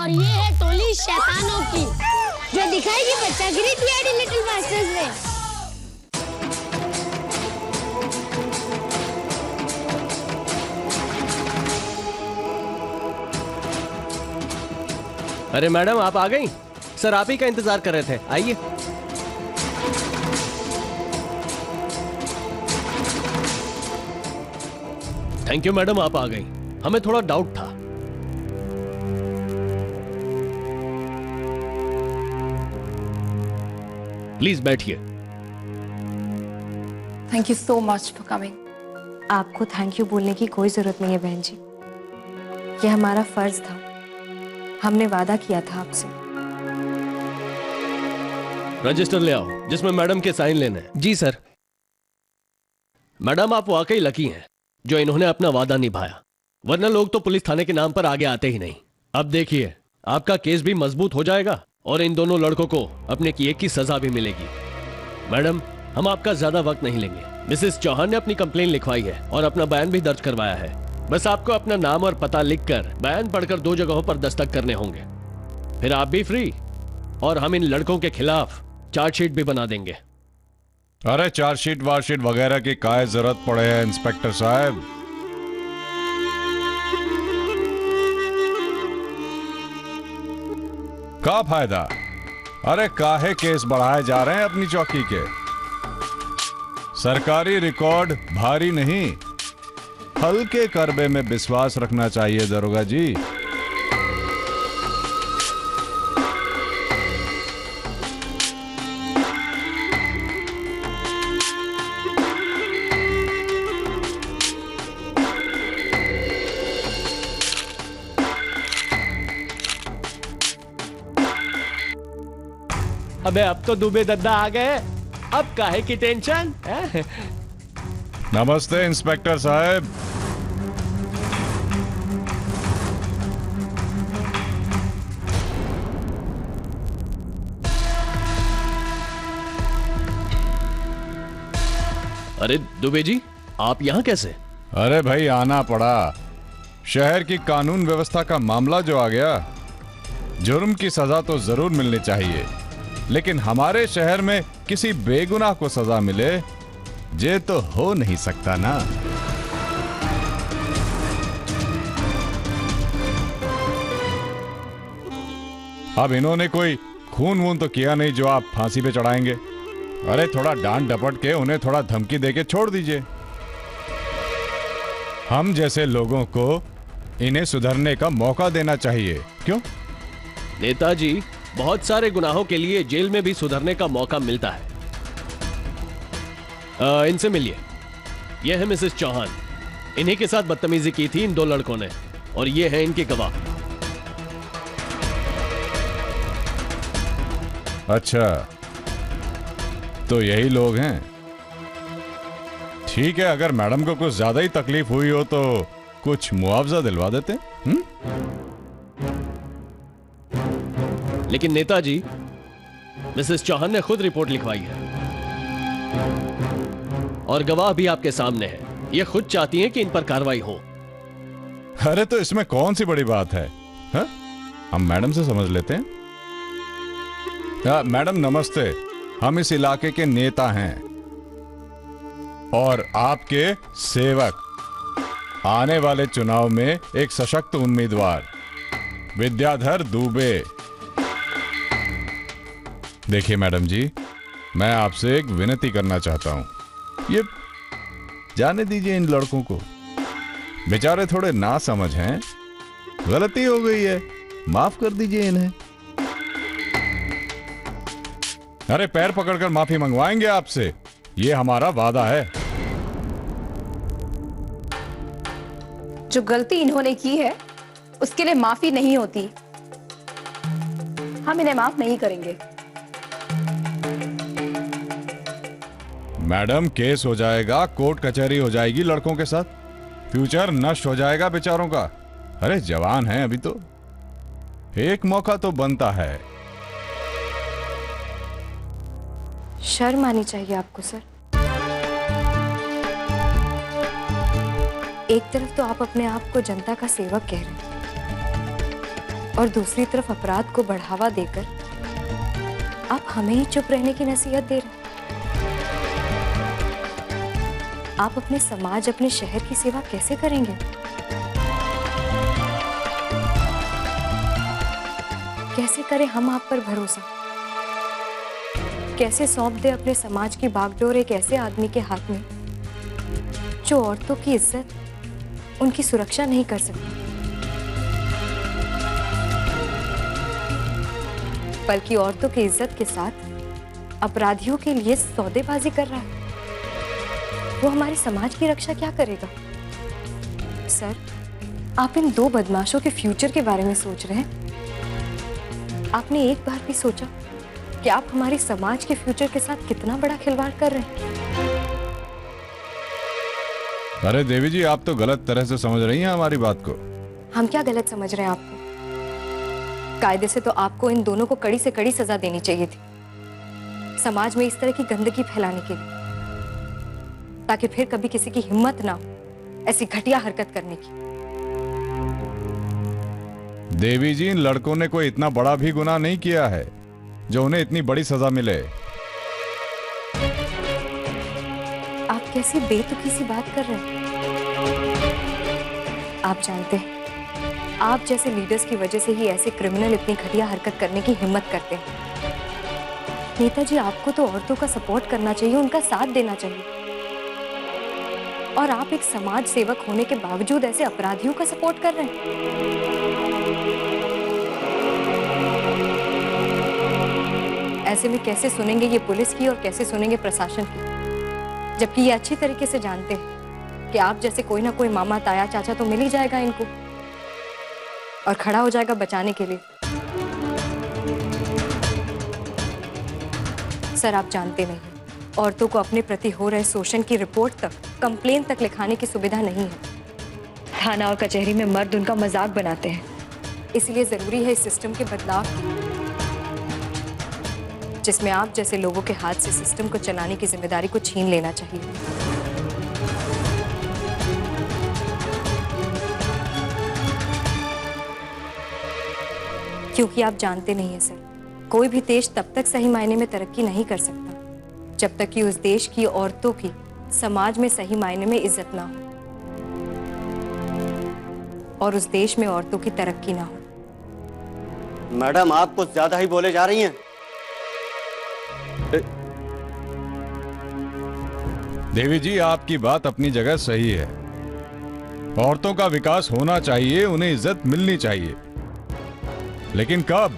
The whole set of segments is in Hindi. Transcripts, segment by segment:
और ये है टोली शैतानों की जो दिखाएगी बच्चागिरी टीआईडी लिटिल मास्टर्स में। अरे मैडम आप आ गई? सर आप ही का इंतजार कर रहे थे, आइए। थैंक यू मैडम, आप आ गई। हमें थोड़ा डाउट था। प्लीज बैठिए। Thank you so much for coming. आपको थैंक यू बोलने की कोई जरूरत नहीं है बहन जी, ये हमारा फर्ज था, हमने वादा किया था आपसे। रजिस्टर ले आओ जिसमें मैडम के साइन लेने हैं। जी सर। मैडम आप वाकई लकी हैं जो इन्होंने अपना वादा निभाया, वरना लोग तो पुलिस थाने के नाम पर आगे आते ही नहीं। अब देखिए आपका केस भी मजबूत हो जाएगा और इन दोनों लड़कों को अपने किए की सजा भी मिलेगी। मैडम हम आपका ज्यादा वक्त नहीं लेंगे। मिसेस चौहान ने अपनी कंप्लेन लिखवाई है और अपना बयान भी दर्ज करवाया है। बस आपको अपना नाम और पता लिखकर बयान पढ़कर 2 जगहों पर दस्तखत करने होंगे, फिर आप भी फ्री और हम इन लड़कों के खिलाफ चार्जशीट भी बना देंगे। अरे चार्जशीट वार्शीट वगैरह की काय जरूरत पड़े है इंस्पेक्टर साहब? का फायदा? अरे काहे केस बढ़ाए जा रहे हैं अपनी चौकी के? सरकारी रिकॉर्ड भारी नहीं, हल्के करबे में विश्वास रखना चाहिए दरोगा जी। अबे अब तो दुबे दद्दा आ गए, अब काहे की टेंशन? नमस्ते इंस्पेक्टर साहब। अरे दुबे जी आप यहाँ कैसे? अरे भाई आना पड़ा, शहर की कानून व्यवस्था का मामला जो आ गया। जुर्म की सजा तो जरूर मिलनी चाहिए, लेकिन हमारे शहर में किसी बेगुनाह को सजा मिले ये तो हो नहीं सकता ना। अब इन्होंने कोई खून वून तो किया नहीं जो आप फांसी पे चढ़ाएंगे। अरे थोड़ा डांट डपट के उन्हें थोड़ा धमकी देके छोड़ दीजिए। हम जैसे लोगों को इन्हें सुधरने का मौका देना चाहिए, क्यों? नेताजी बहुत सारे गुनाहों के लिए जेल में भी सुधरने का मौका मिलता है। इनसे मिलिए, यह है मिसेस चौहान, इन्हीं के साथ बदतमीजी की थी इन 2 लड़कों ने और ये है इनके गवाह। अच्छा तो यही लोग हैं। ठीक है, अगर मैडम को कुछ ज्यादा ही तकलीफ हुई हो तो कुछ मुआवजा दिलवा देते हैं। लेकिन नेताजी मिसेस चौहान ने खुद रिपोर्ट लिखवाई है और गवाह भी आपके सामने है। ये खुद चाहती हैं कि इन पर कार्रवाई हो। अरे तो इसमें कौन सी बड़ी बात है? हा? हम मैडम से समझ लेते हैं। मैडम नमस्ते, हम इस इलाके के नेता हैं और आपके सेवक। आने वाले चुनाव में एक सशक्त उम्मीदवार विद्याधर दुबे। देखिए मैडम जी, मैं आपसे एक विनती करना चाहता हूं। ये जाने दीजिए इन लड़कों को, बेचारे थोड़े नासमझ हैं, गलती हो गई है, माफ कर दीजिए इन्हें। अरे पैर पकड़कर माफी मंगवाएंगे आपसे, ये हमारा वादा है। जो गलती इन्होंने की है उसके लिए माफी नहीं होती। हम इन्हें माफ नहीं करेंगे। मैडम केस हो जाएगा, कोर्ट कचहरी हो जाएगी लड़कों के साथ, फ्यूचर नष्ट हो जाएगा बेचारों का। अरे जवान हैं अभी तो, एक मौका तो बनता है। शर्म आनी चाहिए आपको सर। एक तरफ तो आप अपने आप को जनता का सेवक कह रहे हैं, और दूसरी तरफ अपराध को बढ़ावा देकर आप हमें ही चुप रहने की नसीहत दे रहे हैं। आप अपने समाज, अपने शहर की सेवा कैसे करेंगे? कैसे करें हम आप पर भरोसा? कैसे सौंप दे अपने समाज की बागडोर एक ऐसे आदमी के हाथ में जो औरतों की इज्जत, उनकी सुरक्षा नहीं कर सकता, बल्कि औरतों की इज्जत के साथ अपराधियों के लिए सौदेबाजी कर रहा है? वो हमारे समाज की रक्षा क्या करेगा? सर, आप इन दो बदमाशों के फ्यूचर के बारे में सोच रहे हैं? आपने एक बार भी सोचा कि आप हमारे समाज के फ्यूचर के साथ कितना बड़ा खिलवाड़ कर रहे हैं? अरे देवी जी, आप तो गलत तरह से समझ रही हैं हमारी बात को। हम क्या गलत समझ रहे हैं आपको? कायदे से तो आपको इन दोनों को कड़ी से कड़ी सजा देनी चाहिए थी, समाज में इस तरह की गंदगी फैलाने के लिए, ताकि फिर कभी किसी की हिम्मत ना हो ऐसी घटिया हरकत करने की। देवी जी, इन लड़कों ने कोई इतना बड़ा भी गुनाह नहीं किया है जो उन्हें इतनी बड़ी सजा मिले। आप कैसी बेतुकी सी बात कर रहे हैं? आप जानते हैं, आप जैसे लीडर्स की वजह से ही ऐसे क्रिमिनल इतनी घटिया हरकत करने की हिम्मत करते हैं। नेताजी, आपको तो औरतों का सपोर्ट करना चाहिए, उनका साथ देना चाहिए, और आप एक समाज सेवक होने के बावजूद ऐसे अपराधियों का सपोर्ट कर रहे हैं। ऐसे में कैसे सुनेंगे ये पुलिस की और कैसे सुनेंगे प्रशासन की, जबकि ये अच्छी तरीके से जानते हैं कि आप जैसे कोई ना कोई मामा, ताया, चाचा तो मिल ही जाएगा इनको और खड़ा हो जाएगा बचाने के लिए। सर, आप जानते नहीं, औरतों को अपने प्रति हो रहे शोषण की रिपोर्ट तक, कंप्लेन तक लिखाने की सुविधा नहीं है। थाना और कचहरी में मर्द उनका मजाक बनाते हैं, इसलिए जरूरी है इस सिस्टम के बदलाव जिसमें आप जैसे लोगों के हाथ से सिस्टम को चलाने की जिम्मेदारी को छीन लेना चाहिए। क्योंकि आप जानते नहीं हैं सर, कोई भी देश तब तक सही मायने में तरक्की नहीं कर सकता जब तक कि उस देश की औरतों की समाज में सही मायने में इज्जत ना हो और उस देश में औरतों की तरक्की ना हो। मैडम, आप कुछ ज्यादा ही बोले जा रही हैं। देवी जी, आपकी बात अपनी जगह सही है। औरतों का विकास होना चाहिए, उन्हें इज्जत मिलनी चाहिए, लेकिन कब?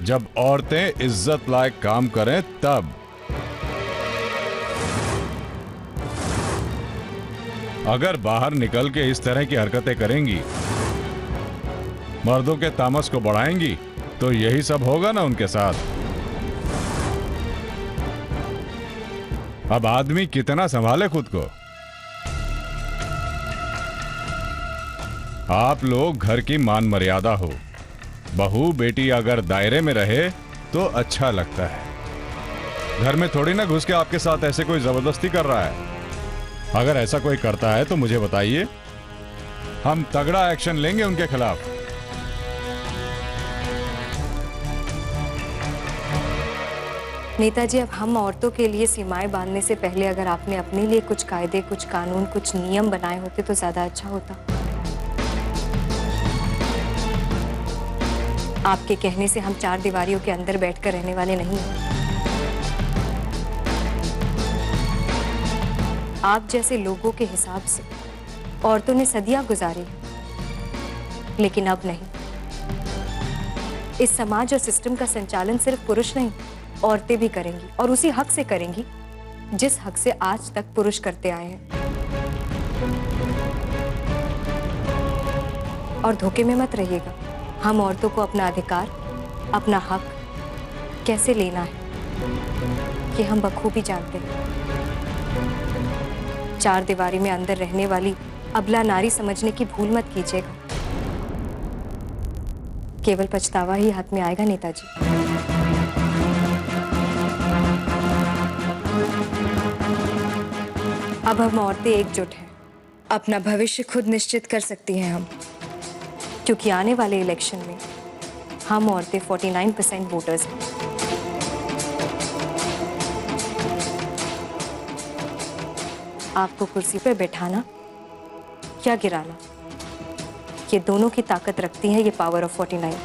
जब औरतें इज्जत लायक काम करें तब। अगर बाहर निकल के इस तरह की हरकतें करेंगी, मर्दों के तामस को बढ़ाएंगी, तो यही सब होगा ना उनके साथ। अब आदमी कितना संभाले खुद को? आप लोग घर की मान मर्यादा हो, बहू बेटी अगर दायरे में रहे तो अच्छा लगता है। घर में थोड़ी ना घुस के आपके साथ ऐसे कोई जबरदस्ती कर रहा है। अगर ऐसा कोई करता है तो मुझे बताइए, हम तगड़ा एक्शन लेंगे उनके खिलाफ। नेताजी, अब हम औरतों के लिए सीमाएं बांधने से पहले अगर आपने अपने लिए कुछ कायदे, कुछ कानून, कुछ नियम बनाए होते तो ज्यादा अच्छा होता। आपके कहने से हम चार दीवारियों के अंदर बैठकर रहने वाले नहीं हैं। आप जैसे लोगों के हिसाब से औरतों ने सदियां गुजारी, लेकिन अब नहीं। इस समाज और सिस्टम का संचालन सिर्फ पुरुष नहीं, औरतें भी करेंगी, और उसी हक से करेंगी जिस हक से आज तक पुरुष करते आए हैं। और धोखे में मत रहिएगा, हम औरतों को अपना अधिकार, अपना हक कैसे लेना है ये हम बखूबी जानते हैं। चार दीवारी में अंदर रहने वाली अबला नारी समझने की भूल मत कीजिएगा, केवल पछतावा ही हाथ में आएगा नेताजी। अब हम औरतें एकजुट हैं, अपना भविष्य खुद निश्चित कर सकती हैं हम, क्योंकि आने वाले इलेक्शन में हम औरतें 49% वोटर्स हैं। आपको कुर्सी पर बैठाना या गिराना, ये दोनों की ताकत रखती है ये पावर ऑफ 49।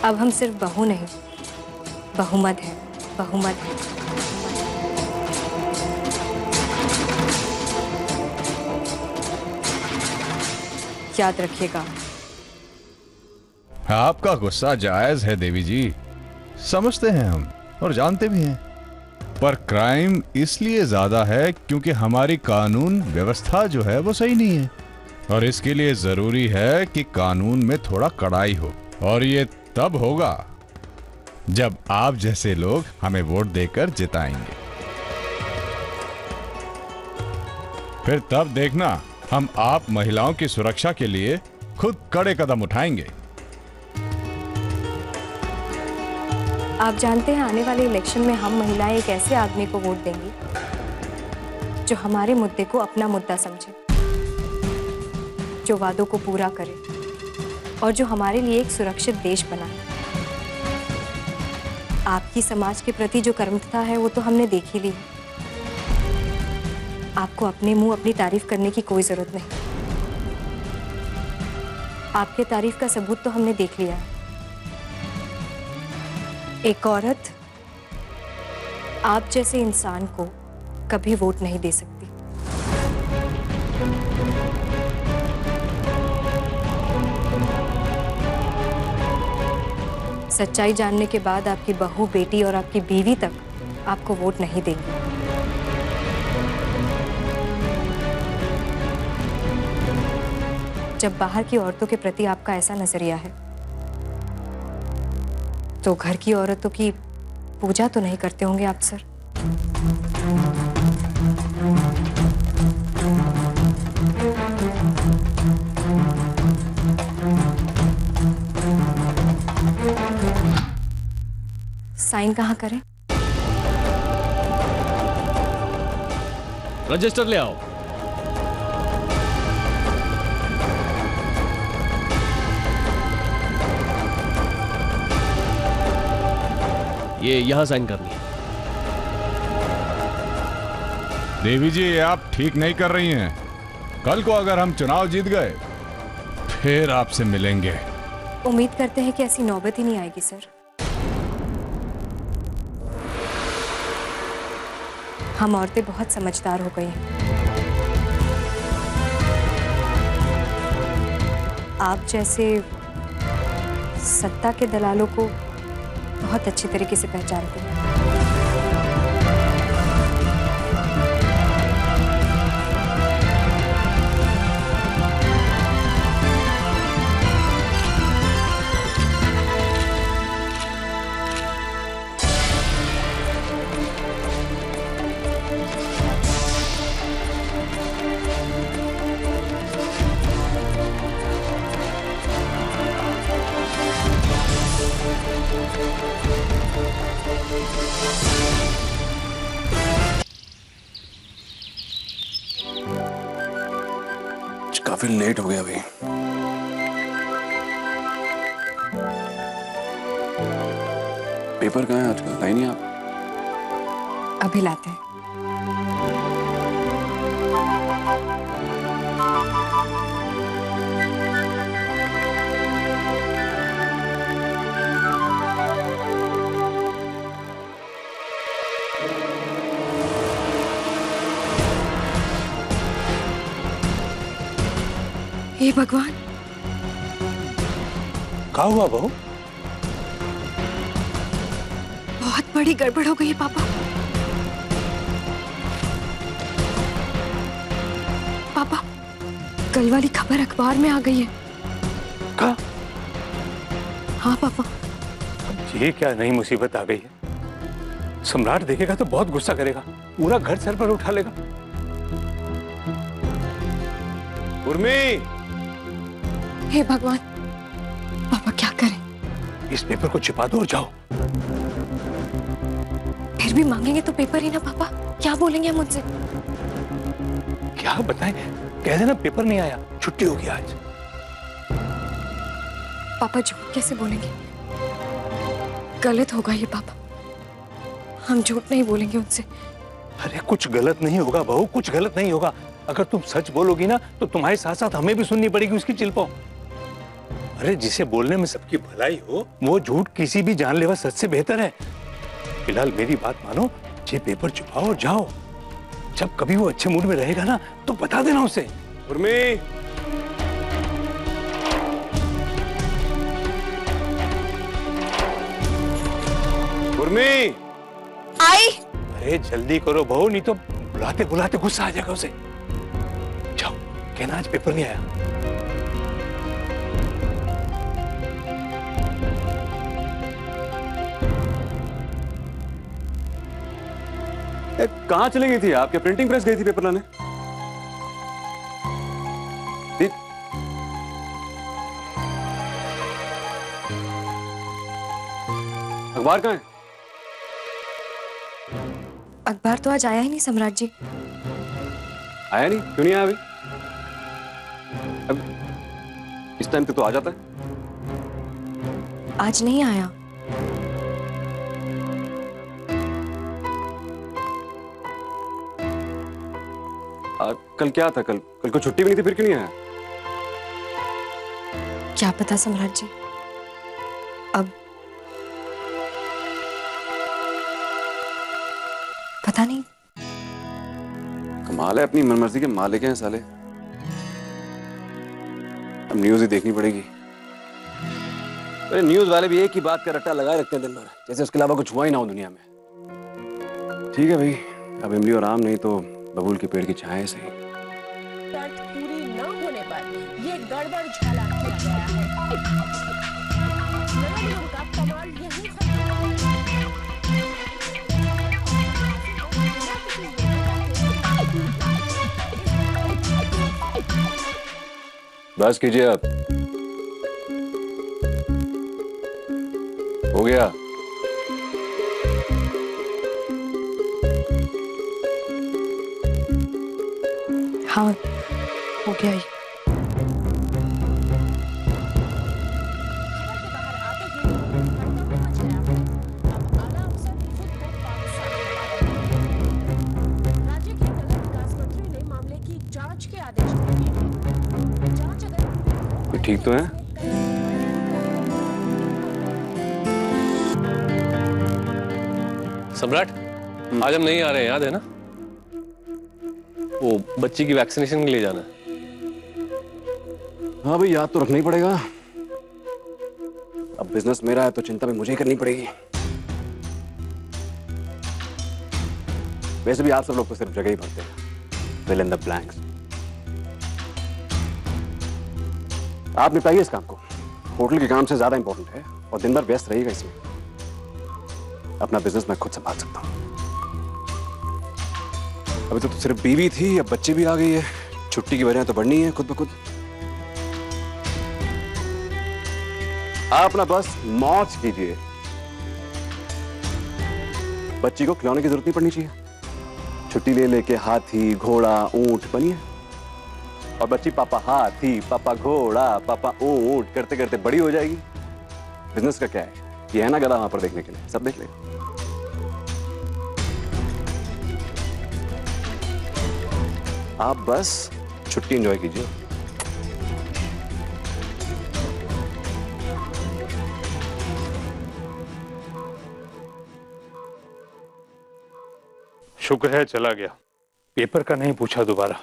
अब हम सिर्फ बहू नहीं, बहुमत है, बहुमत है। याद रखिएगा। आपका गुस्सा जायज है देवी जी, समझते हैं हम और जानते भी हैं, पर क्राइम इसलिए ज्यादा है क्योंकि हमारी कानून व्यवस्था जो है वो सही नहीं है, और इसके लिए जरूरी है कि कानून में थोड़ा कड़ाई हो, और ये तब होगा जब आप जैसे लोग हमें वोट देकर जिताएंगे। फिर तब देखना हम आप महिलाओं की सुरक्षा के लिए खुद कड़े कदम उठाएंगे। आप जानते हैं आने वाले इलेक्शन में हम महिलाएं एक ऐसे आदमी को वोट देंगी जो हमारे मुद्दे को अपना मुद्दा समझे, जो वादों को पूरा करे और जो हमारे लिए एक सुरक्षित देश बनाए। आपकी समाज के प्रति जो कर्मठता है वो तो हमने देख ही ली। आपको अपने मुंह अपनी तारीफ करने की कोई जरूरत नहीं। आपके तारीफ का सबूत तो हमने देख लिया है। एक औरत आप जैसे इंसान को कभी वोट नहीं दे सकती। सच्चाई जानने के बाद आपकी बहू, बेटी और आपकी बीवी तक आपको वोट नहीं देंगी। जब बाहर की औरतों के प्रति आपका ऐसा नजरिया है तो घर की औरतों की पूजा तो नहीं करते होंगे आप सर? साइन कहाँ करें? रजिस्टर ले आओ। ये यहां साइन करनी है। देवी जी, ये आप ठीक नहीं कर रही हैं। कल को अगर हम चुनाव जीत गए फिर आपसे मिलेंगे। उम्मीद करते हैं कि ऐसी नौबत ही नहीं आएगी सर। हम औरतें बहुत समझदार हो गई हैं। आप जैसे सत्ता के दलालों को बहुत अच्छी तरीके से पहचानते हैं। काफी लेट हो गया अभी। पेपर कहाँ है आजकल? लाए नहीं आप? अभी लाते हैं। हे भगवान, क्या हुआ बहू? बहुत बड़ी गड़बड़ हो गई है पापा। पापा, कल वाली खबर अखबार में आ गई है। क्या? हाँ पापा। ये क्या नई मुसीबत आ गई है? सम्राट देखेगा तो बहुत गुस्सा करेगा, पूरा घर सर पर उठा लेगा। उर्मी! हे भगवान, पापा क्या करें? इस पेपर को छिपा दो और जाओ। फिर भी मांगेंगे तो पेपर ही ना पापा, क्या बोलेंगे हम उनसे? क्या बताएं? कह देना पेपर नहीं आया, छुट्टी होगी आज। पापा झूठ कैसे बोलेंगे? गलत होगा ये पापा, हम झूठ नहीं बोलेंगे उनसे। अरे कुछ गलत नहीं होगा बहू, कुछ गलत नहीं होगा। अगर तुम सच बोलोगी ना तो तुम्हारे साथ साथ हमें भी सुननी पड़ेगी उसकी चिल्पाओ। अरे जिसे बोलने में सबकी भलाई हो वो झूठ किसी भी जानलेवा सच से बेहतर है। फिलहाल मेरी बात मानो, ये पेपर छुपाओ और जाओ। जब कभी वो अच्छे मूड में रहेगा ना तो बता देना उसे। उर्मी, उर्मी, आई। अरे जल्दी करो बहू, नहीं तो बुलाते बुलाते गुस्सा आ जाएगा उसे। जाओ, कहना आज पेपर नहीं आया। कहाँ चली गई थी आप? क्या प्रिंटिंग प्रेस गई थी पेपर लाने? अखबार कहाँ है? अखबार तो आज आया ही नहीं सम्राट जी। आया नहीं? क्यों नहीं आया अभी? अब इस टाइम पे तो आ जाता है। आज नहीं आया। कल क्या था? कल को छुट्टी भी नहीं थी, फिर क्यों नहीं आया? क्या पता सम्राट जी, अब पता नहीं। कमाल है, अपनी मनमर्जी के मालिक हैं साले। अब न्यूज ही देखनी पड़ेगी। अरे न्यूज वाले भी एक ही बात का रट्टा लगाए रखते हैं दिन भर, जैसे उसके अलावा कुछ हुआ ही ना हो दुनिया में। ठीक है भाई, अब इमली और आम नहीं तो बबूल के पेड़ की छाया सही। शर्त पूरी न होने पर ये गड़बड़ झाला किया गया है। नए नियम का कमाल यही है। बस कीजिए अब, हो गया। हाँ, हो गया ही। राज्य के नगर विकास मंत्री ने मामले की जांच के आदेश दिए हैं। जांच अगर ठीक तो है? सम्राट, आज हम नहीं आ रहे हैं, याद है ना? वो बच्ची की वैक्सीनेशन के लिए जाना है। हाँ भाई, याद तो रखना ही पड़ेगा। अब बिजनेस मेरा है तो चिंता भी मुझे ही करनी पड़ेगी। वैसे भी आप सब लोग तो सिर्फ जगह ही भरते हैं, fill in the blanks। आप निपटाइए इस काम को, होटल के काम से ज्यादा इंपॉर्टेंट है और दिन भर व्यस्त रहिएगा इसमें। अपना बिजनेस मैं खुद संभाल सकता हूँ। अभी तो सिर्फ बीवी थी, अब बच्ची भी आ गई है। छुट्टी की वजह तो बढ़नी है खुद ब खुद। आप अपना बस मौज कीजिए, बच्ची को खिलौने की जरूरत नहीं पड़नी चाहिए। छुट्टी ले लेके हाथी घोड़ा ऊंट बनिए, और बच्ची पापा हाथी पापा घोड़ा पापा ऊंट करते करते बड़ी हो जाएगी। बिजनेस का क्या है, ये है ना गधा वहां पर देखने के लिए, सब देख लेगा। आप बस छुट्टी एंजॉय कीजिए। शुक्र है चला गया, पेपर का नहीं पूछा दोबारा।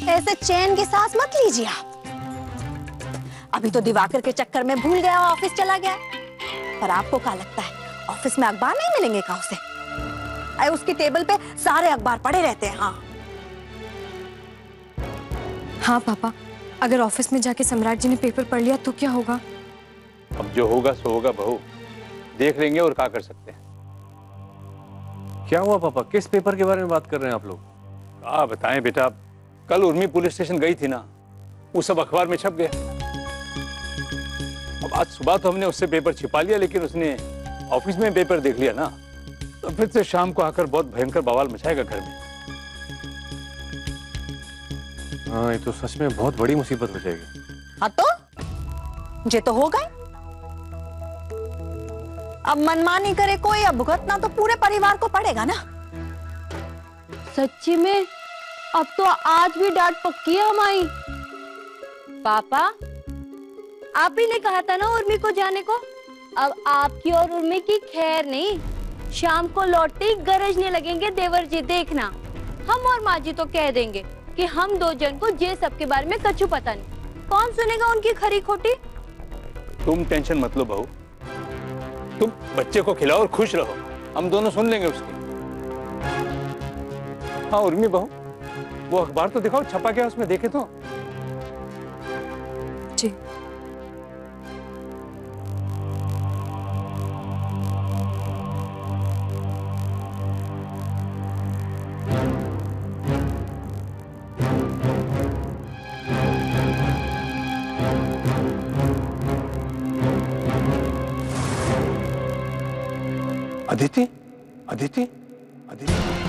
ऐसे चैन की सांस मत लीजिए आप। अभी तो दिवाकर के चक्कर में भूल गया ऑफिस चला गया। पर आपको क्या लगता है ऑफिस में अखबार नहीं मिलेंगे क्या उसे? अरे उसकी टेबल पे सारे अखबार पड़े रहते हैं। हाँ हाँ पापा, अगर ऑफिस में जाके सम्राट जी ने पेपर पढ़ लिया तो क्या होगा? अब जो होगा सो होगा बहू, देख लेंगे और क्या कर सकते हैं। क्या हुआ पापा, किस पेपर के बारे में बात कर रहे हैं आप लोग? क्या बताएं बेटा, कल उर्मी पुलिस स्टेशन गई थी ना, वो सब अखबार में छप गया। अब आज सुबह तो हमने उससे पेपर छिपा लिया, लेकिन उसने ऑफिस में पेपर देख लिया ना, तो फिर से शाम को आकर बहुत भयंकर बवाल मचाएगा घर में। हाँ, ये तो सच में बहुत बड़ी मुसीबत हो जाएगी। हाँ तो ये तो हो गए। अब मनमानी करे कोई, अब भुगतना तो पूरे परिवार को पड़ेगा ना। सच्ची में अब तो आज भी डांट पक्की है हमारी। पापा, आप ही ने कहा था ना उर्मी को जाने को। अब आपकी और उर्मी की खैर नहीं, शाम को लौटते ही गरजने लगेंगे देवर जी, देखना। हम और माँ जी तो कह देंगे कि हम दो जन को ये सब के बारे में कछु पता नहीं। कौन सुनेगा उनकी खरी खोटी। तुम टेंशन मत लो बहू, तुम बच्चे को खिलाओ और खुश रहो, हम दोनों सुन लेंगे उसकी। हाँ उर्मी बहू, वो अखबार तो दिखाओ, छपा क्या उसमें, देखे तो। जी। अदिति, अदिति, अदिति।